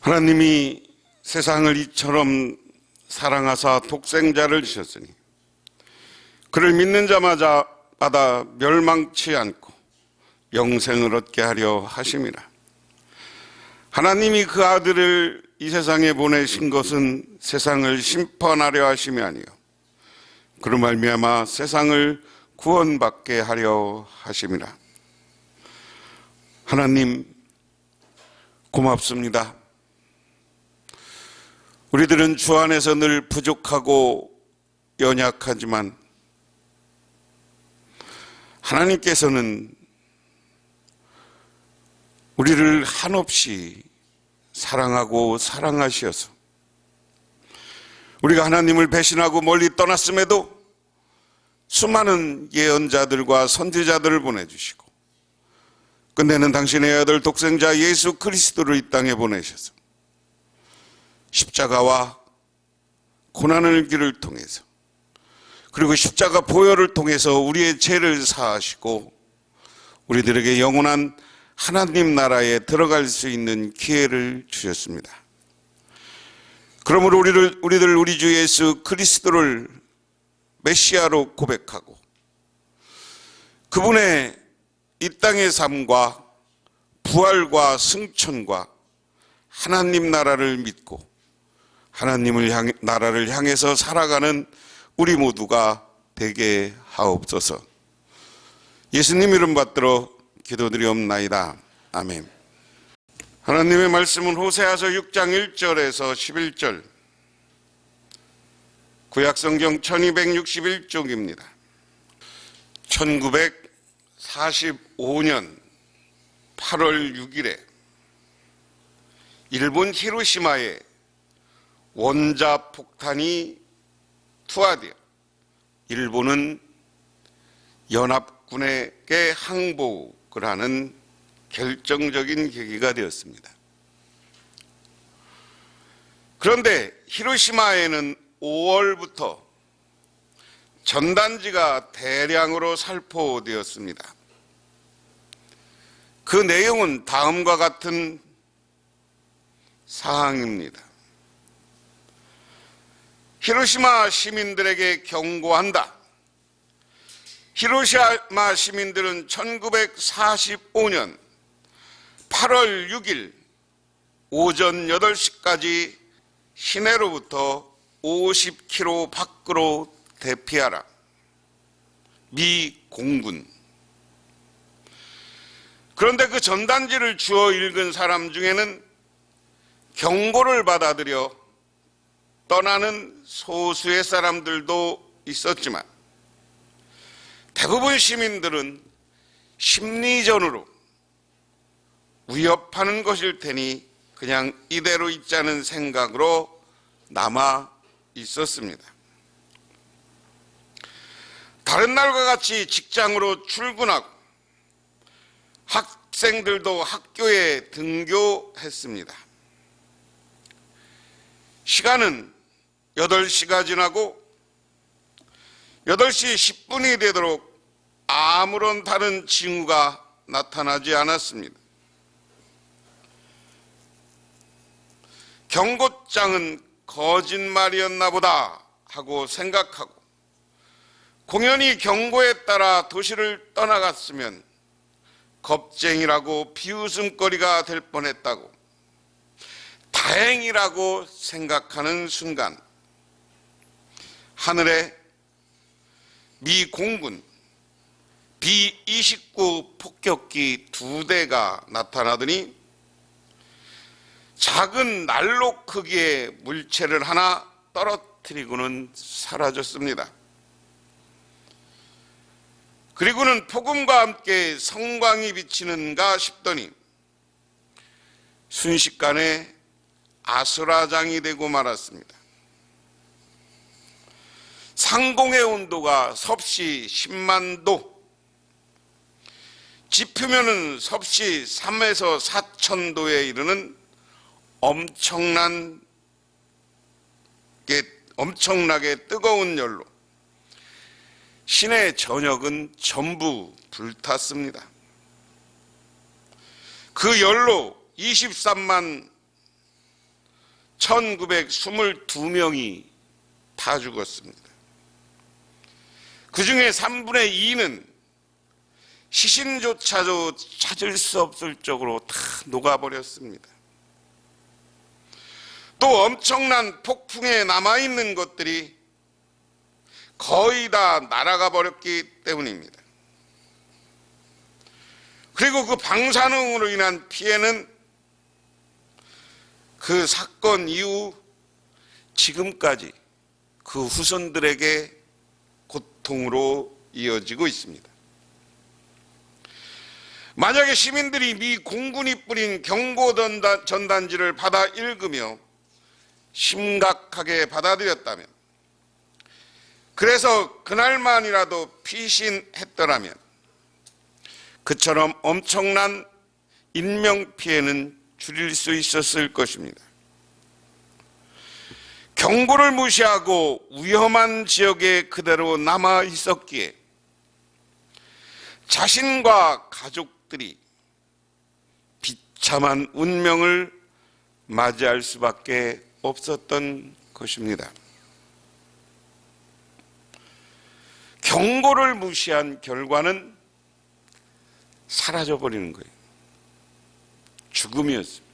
하나님이 세상을 이처럼 사랑하사 독생자를 주셨으니 그를 믿는 자마다 멸망치 않고 영생을 얻게 하려 하심이라. 하나님이 그 아들을 이 세상에 보내신 것은 세상을 심판하려 하심이 아니요 그로 말미암아 세상을 구원받게 하려 하심이라. 하나님 고맙습니다. 우리들은 주 안에서 늘 부족하고 연약하지만 하나님께서는 우리를 한없이 사랑하고 사랑하시어서 우리가 하나님을 배신하고 멀리 떠났음에도 수많은 예언자들과 선지자들을 보내주시고 끝내는 당신의 아들 독생자 예수 그리스도를 이 땅에 보내셔서 십자가와 고난의 길을 통해서 그리고 십자가 보혈을 통해서 우리의 죄를 사하시고 우리들에게 영원한 하나님 나라에 들어갈 수 있는 기회를 주셨습니다. 그러므로 우리들 우리 주 예수 그리스도를 메시아로 고백하고 그분의 이 땅의 삶과 부활과 승천과 하나님 나라를 믿고 하나님을 나라를 향해서 살아가는 우리 모두가 되게 하옵소서. 예수님 이름 받들어 기도드리옵나이다. 아멘. 하나님의 말씀은 호세아서 6장 1절에서 11절, 구약성경 1261쪽입니다. 1945년 8월 6일에 일본 히로시마에 원자폭탄이 투하되어 일본은 연합군에게 항복을 하는 결정적인 계기가 되었습니다. 그런데 히로시마에는 5월부터 전단지가 대량으로 살포되었습니다. 그 내용은 다음과 같은 사항입니다. 히로시마 시민들에게 경고한다. 히로시마 시민들은 1945년 8월 6일 오전 8시까지 시내로부터 50km 밖으로 대피하라. 미 공군. 그런데 그 전단지를 주워 읽은 사람 중에는 경고를 받아들여 떠나는 소수의 사람들도 있었지만 대부분 시민들은 심리전으로 위협하는 것일 테니 그냥 이대로 있자는 생각으로 남아 있었습니다. 다른 날과 같이 직장으로 출근하고 학생들도 학교에 등교했습니다. 시간은 8시가 지나고 8시 10분이 되도록 아무런 다른 징후가 나타나지 않았습니다. 경고장은 거짓말이었나 보다 하고 생각하고 공연히 경고에 따라 도시를 떠나갔으면 겁쟁이라고 비웃음거리가 될 뻔했다고 다행이라고 생각하는 순간 하늘에 미 공군 B-29 폭격기 2대가 나타나더니 작은 난로 크기의 물체를 하나 떨어뜨리고는 사라졌습니다. 그리고는 폭음과 함께 성광이 비치는가 싶더니 순식간에 아수라장이 되고 말았습니다. 상공의 온도가 섭씨 10만 도, 지표면은 섭씨 3에서 4천 도에 이르는 엄청나게 뜨거운 열로 시내 전역은 전부 불탔습니다. 그 열로 23만 1922명이 다 죽었습니다. 그 중에 3분의 2는 시신조차도 찾을 수 없을 정도로 다 녹아버렸습니다. 또 엄청난 폭풍에 남아있는 것들이 거의 다 날아가 버렸기 때문입니다. 그리고 그 방사능으로 인한 피해는 그 사건 이후 지금까지 그 후손들에게 고통으로 이어지고 있습니다. 만약에 시민들이 미 공군이 뿌린 경고 전단지를 받아 읽으며 심각하게 받아들였다면, 그래서 그날만이라도 피신했더라면 그처럼 엄청난 인명피해는 줄일 수 있었을 것입니다. 경고를 무시하고 위험한 지역에 그대로 남아 있었기에 자신과 가족들이 비참한 운명을 맞이할 수밖에 없었던 것입니다. 경고를 무시한 결과는 사라져버리는 거예요. 죽음이었습니다.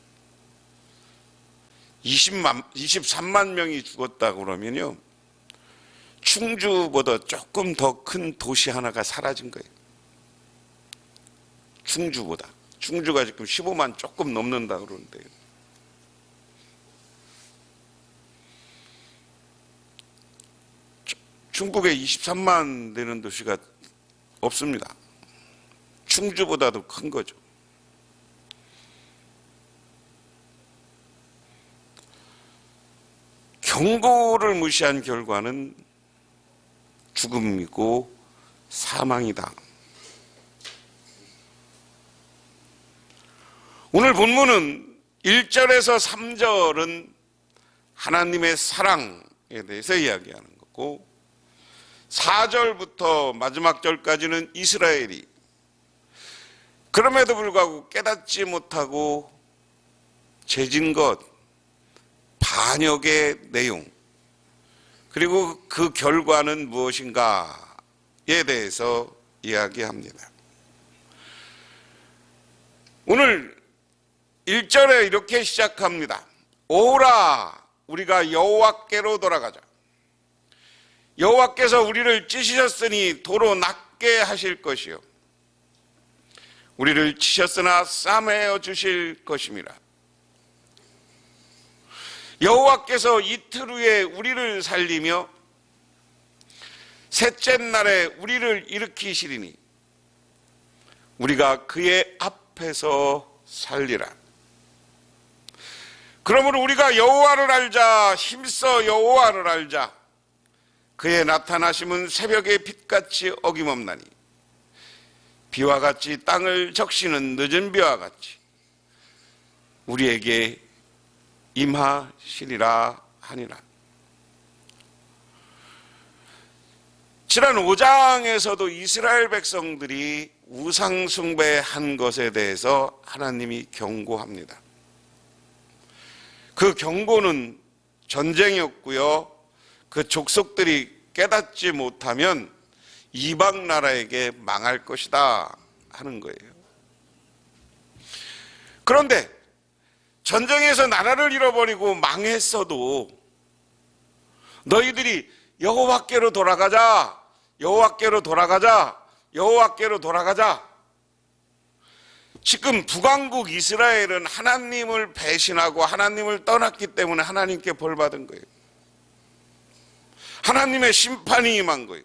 23만 명이 죽었다 그러면요, 충주보다 조금 더 큰 도시 하나가 사라진 거예요. 충주보다. 충주가 지금 15만 조금 넘는다 그러는데요. 중국에 23만 되는 도시가 없습니다. 충주보다도 큰 거죠. 경고를 무시한 결과는 죽음이고 사망이다. 오늘 본문은 1절에서 3절은 하나님의 사랑에 대해서 이야기하는 거고, 4절부터 마지막 절까지는 이스라엘이 그럼에도 불구하고 깨닫지 못하고 죄진 것, 반역의 내용, 그리고 그 결과는 무엇인가에 대해서 이야기합니다. 오늘 1절에 이렇게 시작합니다. 오라, 우리가 여호와께로 돌아가자. 여호와께서 우리를 찢으셨으니 도로 낫게 하실 것이요, 우리를 치셨으나 싸매어 주실 것임이라. 여호와께서 이틀 후에 우리를 살리며 셋째 날에 우리를 일으키시리니 우리가 그의 앞에서 살리라. 그러므로 우리가 여호와를 알자, 힘써 여호와를 알자. 그의 나타나심은 새벽의 빛같이 어김없나니 비와 같이 땅을 적시는 늦은 비와 같이 우리에게 임하시리라 하니라. 지난 5장에서도 이스라엘 백성들이 우상 숭배한 것에 대해서 하나님이 경고합니다. 그 경고는 전쟁이었고요, 그 족속들이 깨닫지 못하면 이방 나라에게 망할 것이다 하는 거예요. 그런데 전쟁에서 나라를 잃어버리고 망했어도 너희들이 여호와께로 돌아가자, 여호와께로 돌아가자, 여호와께로 돌아가자. 지금 북왕국 이스라엘은 하나님을 배신하고 하나님을 떠났기 때문에 하나님께 벌받은 거예요. 하나님의 심판이 임한 거예요.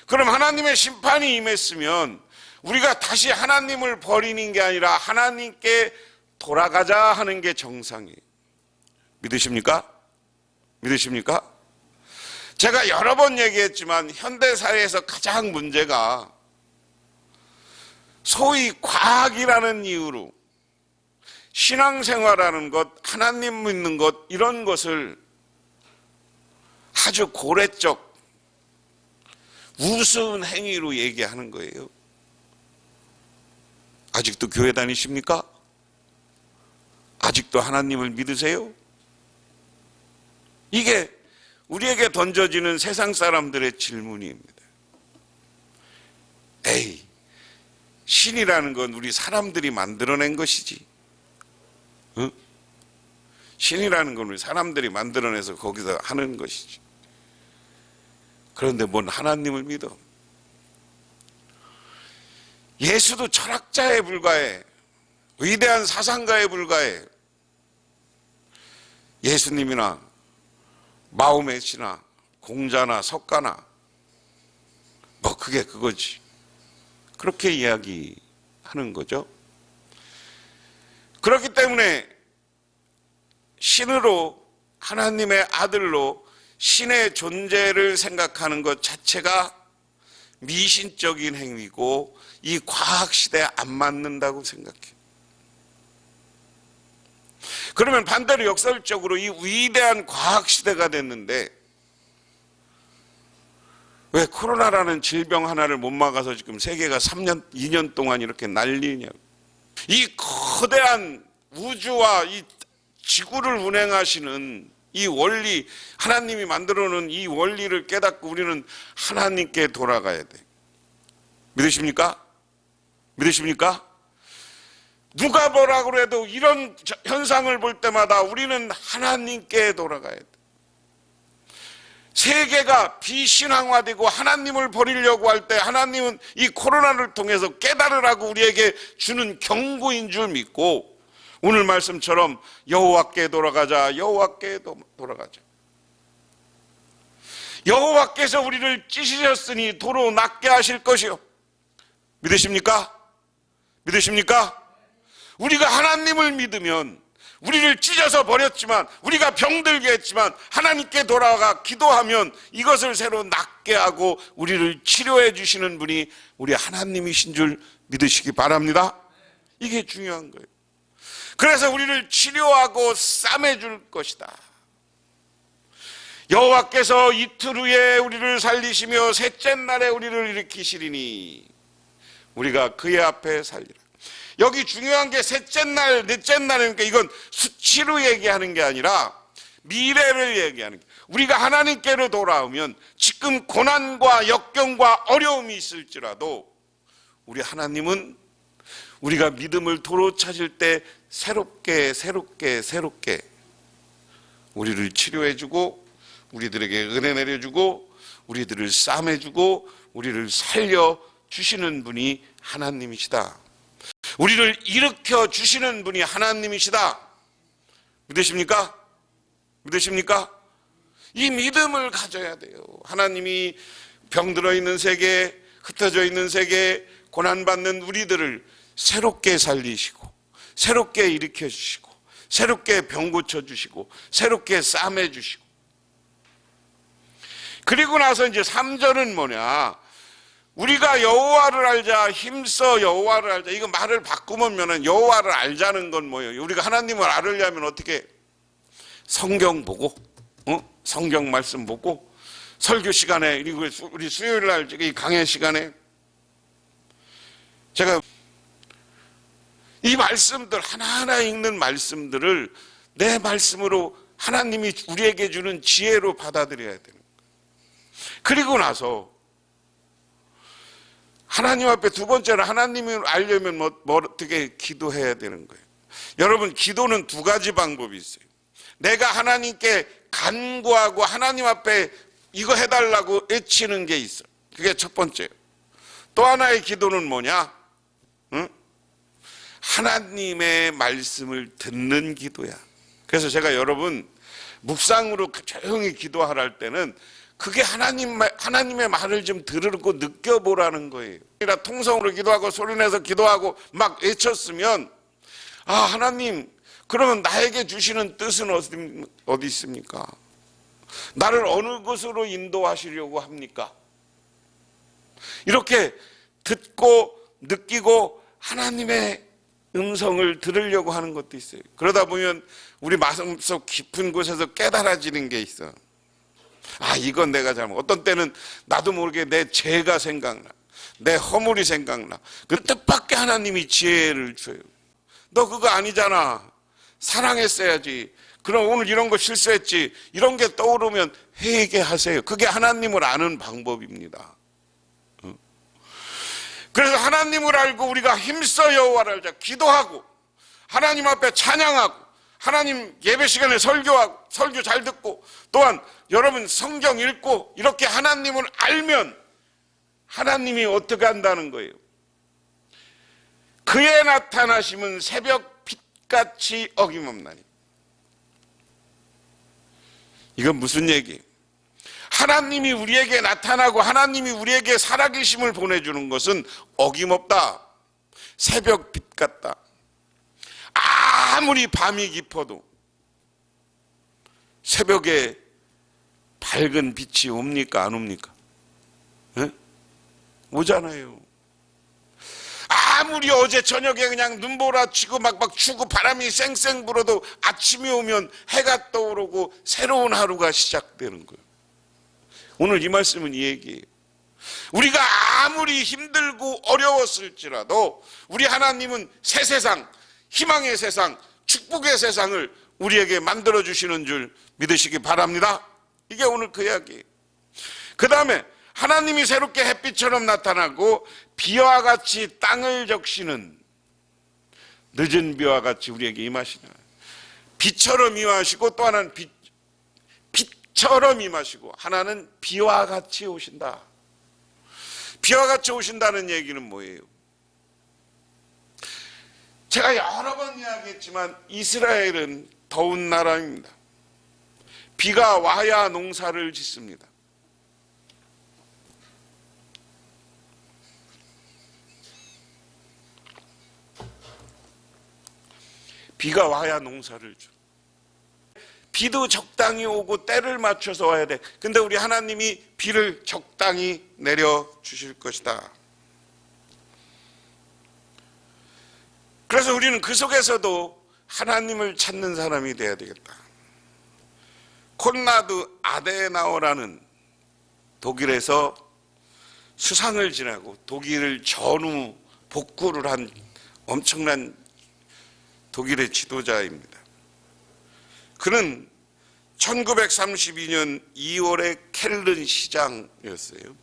그럼 하나님의 심판이 임했으면 우리가 다시 하나님을 버리는 게 아니라 하나님께 돌아가자 하는 게 정상이에요. 믿으십니까? 믿으십니까? 제가 여러 번 얘기했지만 현대사회에서 가장 문제가 소위 과학이라는 이유로 신앙생활하는 것, 하나님 믿는 것, 이런 것을 아주 고래적 우스운 행위로 얘기하는 거예요. 아직도 교회 다니십니까? 아직도 하나님을 믿으세요? 이게 우리에게 던져지는 세상 사람들의 질문입니다. 에이, 신이라는 건 우리 사람들이 만들어낸 것이지. 응? 신이라는 건 우리 사람들이 만들어내서 거기서 하는 것이지. 그런데 뭔 하나님을 믿어? 예수도 철학자에 불과해. 위대한 사상가에 불과해. 예수님이나 마호메트나 공자나 석가나 뭐 그게 그거지. 그렇게 이야기하는 거죠. 그렇기 때문에 신으로, 하나님의 아들로 신의 존재를 생각하는 것 자체가 미신적인 행위고 이 과학시대에 안 맞는다고 생각해요. 그러면 반대로 역설적으로 이 위대한 과학시대가 됐는데 왜 코로나라는 질병 하나를 못 막아서 지금 세계가 2년 동안 이렇게 난리냐고. 이 거대한 우주와 이 지구를 운행하시는 이 원리, 하나님이 만들어 놓은 이 원리를 깨닫고 우리는 하나님께 돌아가야 돼. 믿으십니까? 믿으십니까? 누가 뭐라고 해도 이런 현상을 볼 때마다 우리는 하나님께 돌아가야 돼. 세계가 비신앙화되고 하나님을 버리려고 할 때 하나님은 이 코로나를 통해서 깨달으라고 우리에게 주는 경고인 줄 믿고 오늘 말씀처럼 여호와께 돌아가자, 여호와께 돌아가자. 여호와께서 우리를 찢으셨으니 도로 낫게 하실 것이요. 믿으십니까? 믿으십니까? 우리가 하나님을 믿으면 우리를 찢어서 버렸지만 우리가 병들게 했지만 하나님께 돌아가 기도하면 이것을 새로 낫게 하고 우리를 치료해 주시는 분이 우리 하나님이신 줄 믿으시기 바랍니다. 이게 중요한 거예요. 그래서 우리를 치료하고 싸매줄 것이다. 여호와께서 이틀 후에 우리를 살리시며 셋째 날에 우리를 일으키시리니 우리가 그의 앞에 살리라. 여기 중요한 게 셋째 날, 넷째 날이니까 이건 수치로 얘기하는 게 아니라 미래를 얘기하는 거예요. 우리가 하나님께로 돌아오면 지금 고난과 역경과 어려움이 있을지라도 우리 하나님은 우리가 믿음을 도로 찾을 때 새롭게 우리를 치료해주고 우리들에게 은혜 내려주고 우리들을 싸매주고 우리를 살려주시는 분이 하나님이시다. 우리를 일으켜 주시는 분이 하나님이시다. 믿으십니까? 믿으십니까? 이 믿음을 가져야 돼요. 하나님이 병들어 있는 세계, 흩어져 있는 세계, 고난받는 우리들을 새롭게 살리시고 새롭게 일으켜 주시고 새롭게 병 고쳐 주시고 새롭게 싸매 주시고. 그리고 나서 이제 3절은 뭐냐? 우리가 여호와를 알자, 힘써 여호와를 알자. 이거 말을 바꾸면 여호와를 알자는 건 뭐예요? 우리가 하나님을 알으려면 어떻게? 성경 보고, 성경 말씀 보고, 설교 시간에, 그리고 우리 수요일 날 이 강의 시간에 제가 이 말씀들 하나하나 읽는 말씀들을 내 말씀으로 하나님이 우리에게 주는 지혜로 받아들여야 되는 거예요. 그리고 나서 하나님 앞에 두 번째로 하나님을 알려면 뭐 어떻게 기도해야 되는 거예요. 여러분, 기도는 두 가지 방법이 있어요. 내가 하나님께 간구하고 하나님 앞에 이거 해달라고 외치는 게 있어요. 그게 첫 번째예요. 또 하나의 기도는 뭐냐? 하나님의 말씀을 듣는 기도야. 그래서 제가 여러분 묵상으로 조용히 기도하라 할 때는 그게 하나님의 말을 좀 들으고 느껴보라는 거예요. 통성으로 기도하고 소리내서 기도하고 막 외쳤으면 아, 하나님, 그러면 나에게 주시는 뜻은 어디 있습니까? 나를 어느 곳으로 인도하시려고 합니까? 이렇게 듣고 느끼고 하나님의 음성을 들으려고 하는 것도 있어요. 그러다 보면 우리 마음속 깊은 곳에서 깨달아지는 게 있어. 아, 이건 내가 잘못. 어떤 때는 나도 모르게 내 죄가 생각나. 내 허물이 생각나. 그 뜻밖의 하나님이 지혜를 줘요. 너 그거 아니잖아. 사랑했어야지. 그럼 오늘 이런 거 실수했지. 이런 게 떠오르면 회개하세요. 그게 하나님을 아는 방법입니다. 그래서 하나님을 알고 우리가 힘써 여호와를 알자. 기도하고 하나님 앞에 찬양하고 하나님 예배 시간에 설교하고 설교 잘 듣고 또한 여러분 성경 읽고 이렇게 하나님을 알면 하나님이 어떻게 한다는 거예요? 그의 나타나심은 새벽 빛같이 어김없나니. 이건 무슨 얘기예요? 하나님이 우리에게 나타나고 하나님이 우리에게 살아계심을 보내주는 것은 어김없다. 새벽 빛 같다. 아무리 밤이 깊어도 새벽에 밝은 빛이 옵니까? 안 옵니까? 네? 오잖아요. 아무리 어제 저녁에 그냥 눈보라치고 막 추고 바람이 쌩쌩 불어도 아침이 오면 해가 떠오르고 새로운 하루가 시작되는 거예요. 오늘 이 말씀은 이 얘기예요. 우리가 아무리 힘들고 어려웠을지라도 우리 하나님은 새 세상, 희망의 세상, 축복의 세상을 우리에게 만들어주시는 줄 믿으시기 바랍니다. 이게 오늘 그 이야기예요. 그 다음에 하나님이 새롭게 햇빛처럼 나타나고 비와 같이 땅을 적시는 늦은 비와 같이 우리에게 임하시는 비처럼 임하시고 또 하나는 빛처럼 임하시고 하나는 비와 같이 오신다. 비와 같이 오신다는 얘기는 뭐예요? 제가 여러 번 이야기했지만 이스라엘은 더운 나라입니다. 비가 와야 농사를 짓습니다. 비가 와야 농사를 줘. 비도 적당히 오고 때를 맞춰서 와야 돼. 근데 우리 하나님이 비를 적당히 내려주실 것이다. 그래서 우리는 그 속에서도 하나님을 찾는 사람이 돼야 되겠다. 콘라드 아데나우어라는 독일에서 수상을 지나고 독일을 전후 복구를 한 엄청난 독일의 지도자입니다. 그는 1932년 2월에 켈른 시장이었어요.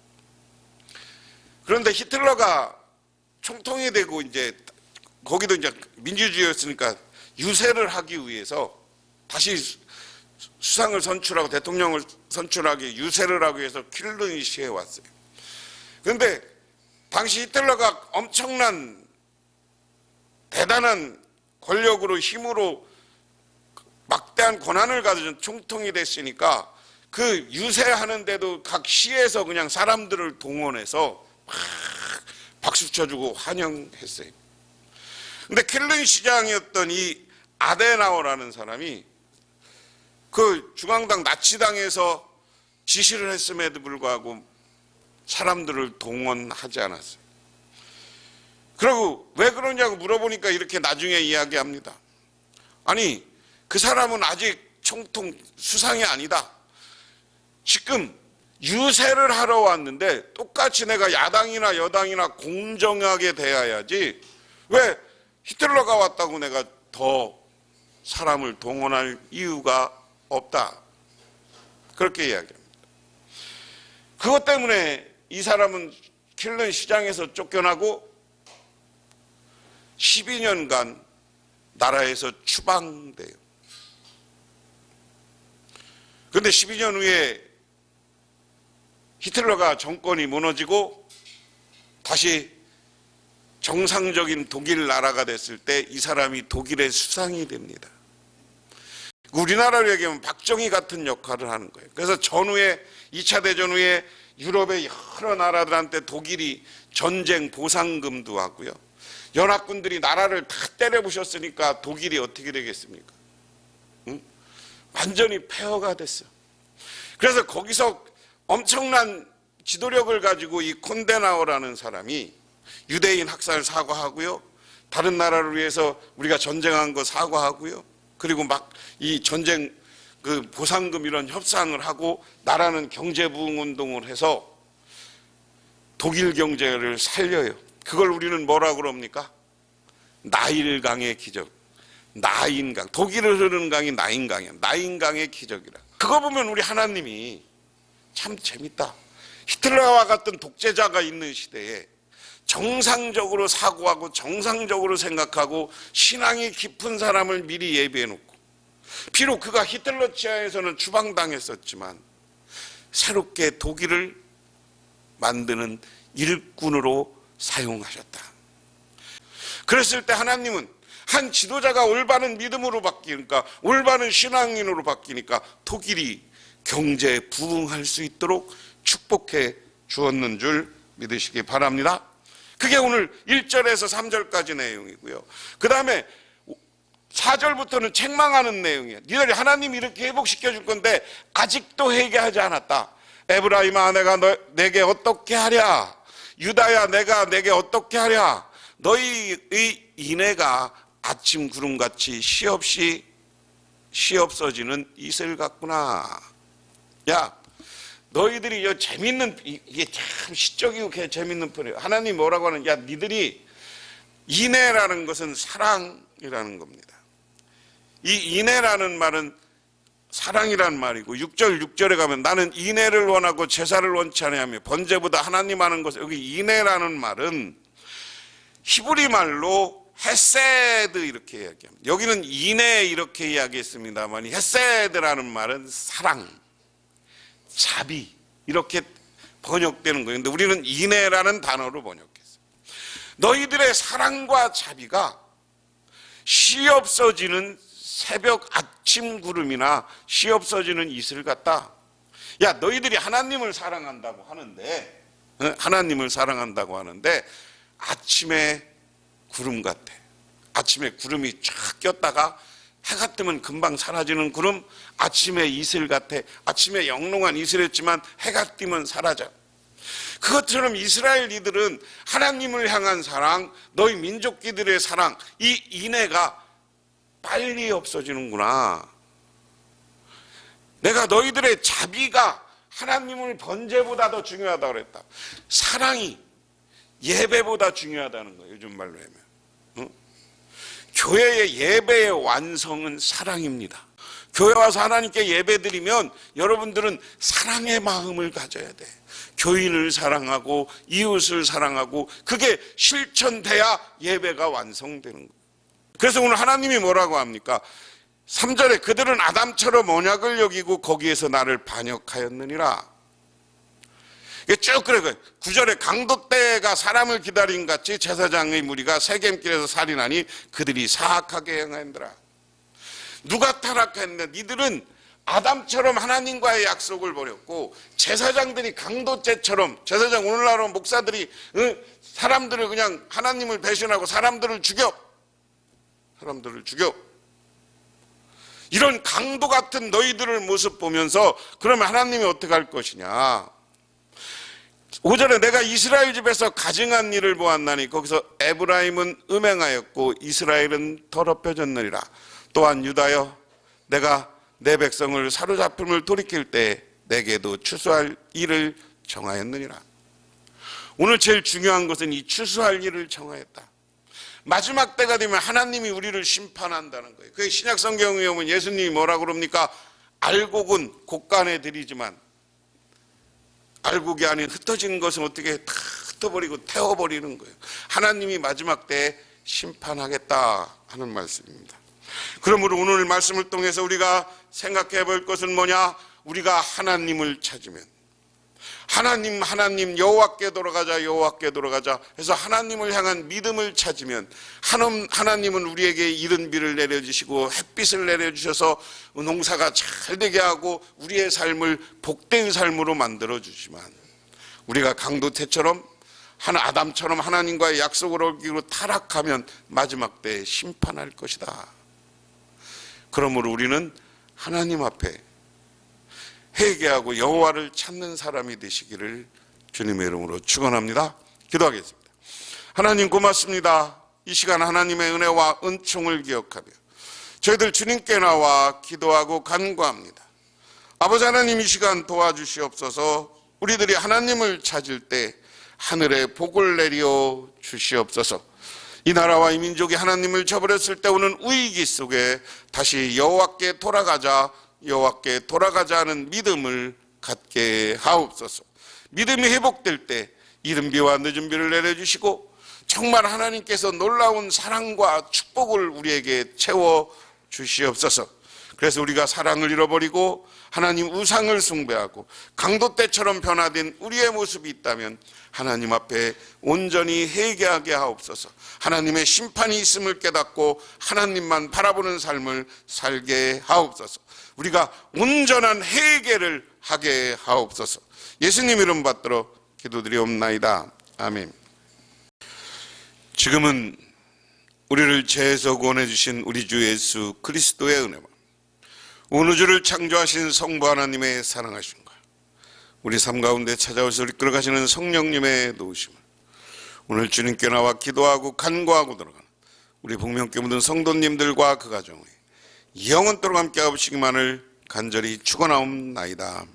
그런데 히틀러가 총통이 되고 이제 거기도 이제 민주주의였으니까 유세를 하기 위해서 다시 수상을 선출하고 대통령을 선출하기 유세를 하기 위해서 켈른시에 왔어요. 그런데 당시 히틀러가 엄청난 대단한 권력으로 힘으로 막대한 권한을 가진 총통이 됐으니까 그 유세하는데도 각 시에서 그냥 사람들을 동원해서 막 박수 쳐주고 환영했어요. 근데 켈른 시장이었던 이 아데나우어라는 사람이 그 중앙당 나치당에서 지시를 했음에도 불구하고 사람들을 동원하지 않았어요. 그리고 왜 그러냐고 물어보니까 이렇게 나중에 이야기합니다. 아니, 그 사람은 아직 총통 수상이 아니다. 지금 유세를 하러 왔는데 똑같이 내가 야당이나 여당이나 공정하게 대해야지 왜 히틀러가 왔다고 내가 더 사람을 동원할 이유가 없다. 그렇게 이야기합니다. 그것 때문에 이 사람은 켈른 시장에서 쫓겨나고 12년간 나라에서 추방돼요. 그런데 12년 후에 히틀러가 정권이 무너지고 다시 정상적인 독일 나라가 됐을 때 이 사람이 독일의 수상이 됩니다. 우리나라로 얘기하면 박정희 같은 역할을 하는 거예요. 그래서 전후에 2차 대전 후에 유럽의 여러 나라들한테 독일이 전쟁 보상금도 하고요. 연합군들이 나라를 다 때려부셨으니까 독일이 어떻게 되겠습니까? 응? 완전히 폐허가 됐어. 그래서 거기서 엄청난 지도력을 가지고 이 콘데나우어라는 사람이 유대인 학살 사과하고요. 다른 나라를 위해서 우리가 전쟁한 거 사과하고요. 그리고 막 이 전쟁 그 보상금 이런 협상을 하고 나라는 경제 부흥 운동을 해서 독일 경제를 살려요. 그걸 우리는 뭐라고 그럽니까? 나일강의 기적. 나인강, 독일을 흐르는 강이 나인강이야. 나인강의 기적이라. 그거 보면 우리 하나님이 참 재밌다. 히틀러와 같은 독재자가 있는 시대에 정상적으로 사고하고 정상적으로 생각하고 신앙이 깊은 사람을 미리 예비해 놓고, 비록 그가 히틀러 치하에서는 추방당했었지만 새롭게 독일을 만드는 일꾼으로 사용하셨다. 그랬을 때 하나님은 한 지도자가 올바른 믿음으로 바뀌니까, 올바른 신앙인으로 바뀌니까 독일이 경제 부흥할 수 있도록 축복해 주었는 줄 믿으시기 바랍니다. 그게 오늘 1절에서 3절까지 내용이고요. 그 다음에 4절부터는 책망하는 내용이에요. 니들이 하나님이 이렇게 회복시켜 줄 건데 아직도 회개하지 않았다. 에브라임아, 내가 내게 어떻게 하랴? 유다야, 내가 내게 어떻게 하랴? 너희의 인애가 아침 구름같이 시없어지는 이슬 같구나. 야, 너희들이 재밌는, 이게 참 시적이고 재밌는 표현이에요. 하나님 뭐라고 하는, 야, 니들이 인애라는 것은 사랑이라는 겁니다. 이 인애라는 말은 사랑이라는 말이고, 6절에 가면 나는 인애를 원하고 제사를 원치 아니하며 번제보다 하나님 하는 것을, 여기 인애라는 말은 히브리 말로 헤세드 이렇게 이야기합니다. 여기는 인애 이렇게 이야기했습니다만, 헤세드라는 말은 사랑, 자비 이렇게 번역되는 거예요. 근데 우리는 인애라는 단어로 번역했어요. 너희들의 사랑과 자비가 시없어지는 새벽 아침 구름이나 시없어지는 이슬 같다. 야, 너희들이 하나님을 사랑한다고 하는데, 하나님을 사랑한다고 하는데 아침에 구름 같아. 아침에 구름이 쫙 꼈다가 해가 뜨면 금방 사라지는 구름, 아침에 이슬 같아. 아침에 영롱한 이슬이었지만 해가 뜨면 사라져. 그것처럼 이스라엘이들은 하나님을 향한 사랑, 너희 민족끼들의 사랑, 이 인애가 빨리 없어지는구나. 내가 너희들의 자비가 하나님을 번제보다 더 중요하다고 그랬다. 사랑이 예배보다 중요하다는 거예요. 요즘 말로 하면. 교회의 예배의 완성은 사랑입니다. 교회 와서 하나님께 예배드리면 여러분들은 사랑의 마음을 가져야 돼. 교인을 사랑하고 이웃을 사랑하고, 그게 실천돼야 예배가 완성되는 거예요. 그래서 오늘 하나님이 뭐라고 합니까? 3절에 그들은 아담처럼 언약을 여기고 거기에서 나를 반역하였느니라. 쭉 그래. 9절에 강도 때가 사람을 기다린 같이 제사장의 무리가 세겜길에서 살인하니 그들이 사악하게 행하였더라. 누가 타락했는데? 니들은 아담처럼 하나님과의 약속을 버렸고, 제사장들이 강도죄처럼, 제사장 오늘날 목사들이 사람들을 그냥 하나님을 배신하고 사람들을 죽여. 이런 강도 같은 너희들을 모습 보면서 그러면 하나님이 어떻게 할 것이냐? 5절에 내가 이스라엘 집에서 가증한 일을 보았나니 거기서 에브라임은 음행하였고 이스라엘은 더럽혀졌느니라. 또한 유다여, 내가 내 백성을 사로잡음을 돌이킬 때 내게도 추수할 일을 정하였느니라. 오늘 제일 중요한 것은 이 추수할 일을 정하였다. 마지막 때가 되면 하나님이 우리를 심판한다는 거예요. 그게 신약 성경에 보면 예수님이 뭐라고 그럽니까? 알곡은 곡간에 들이지만 알곡이 아닌 흩어진 것은 어떻게 다 흩어버리고 태워버리는 거예요. 하나님이 마지막 때에 심판하겠다 하는 말씀입니다. 그러므로 오늘 말씀을 통해서 우리가 생각해 볼 것은 뭐냐? 우리가 하나님을 찾으면, 하나님 여호와께 돌아가자 해서 하나님을 향한 믿음을 찾으면, 하나님은 우리에게 이른 비를 내려주시고 햇빛을 내려주셔서 농사가 잘 되게 하고 우리의 삶을 복된 삶으로 만들어주지만, 우리가 강도태처럼 아담처럼 하나님과의 약속을 어기고 타락하면 마지막 때에 심판할 것이다. 그러므로 우리는 하나님 앞에 회개하고 여호와를 찾는 사람이 되시기를 주님의 이름으로 축원합니다. 기도하겠습니다. 하나님 고맙습니다. 이 시간 하나님의 은혜와 은총을 기억하며 저희들 주님께 나와 기도하고 간구합니다. 아버지 하나님, 이 시간 도와주시옵소서. 우리들이 하나님을 찾을 때 하늘에 복을 내려 주시옵소서. 이 나라와 이 민족이 하나님을 저버렸을 때 오는 위기 속에 다시 여호와께 돌아가자 하는 믿음을 갖게 하옵소서. 믿음이 회복될 때 이른 비와 늦은 비를 내려주시고 정말 하나님께서 놀라운 사랑과 축복을 우리에게 채워 주시옵소서. 그래서 우리가 사랑을 잃어버리고 하나님 우상을 숭배하고 강도 때처럼 변화된 우리의 모습이 있다면 하나님 앞에 온전히 회개하게 하옵소서. 하나님의 심판이 있음을 깨닫고 하나님만 바라보는 삶을 살게 하옵소서. 우리가 온전한 회개를 하게 하옵소서. 예수님 이름 받들어 기도드리옵나이다. 아멘. 지금은 우리를 죄에서 구원해 주신 우리 주 예수 그리스도의 은혜와 온 우주를 창조하신 성부 하나님의 사랑하심과 우리 삶 가운데 찾아오셔서 이끌어가시는 성령님의 도우심을 오늘 주님께 나와 기도하고 간구하고 들어가는 우리 복명께 묻은 성도님들과 그 가정의 영원토록 함께 하시기만을 간절히 축원하옵나이다.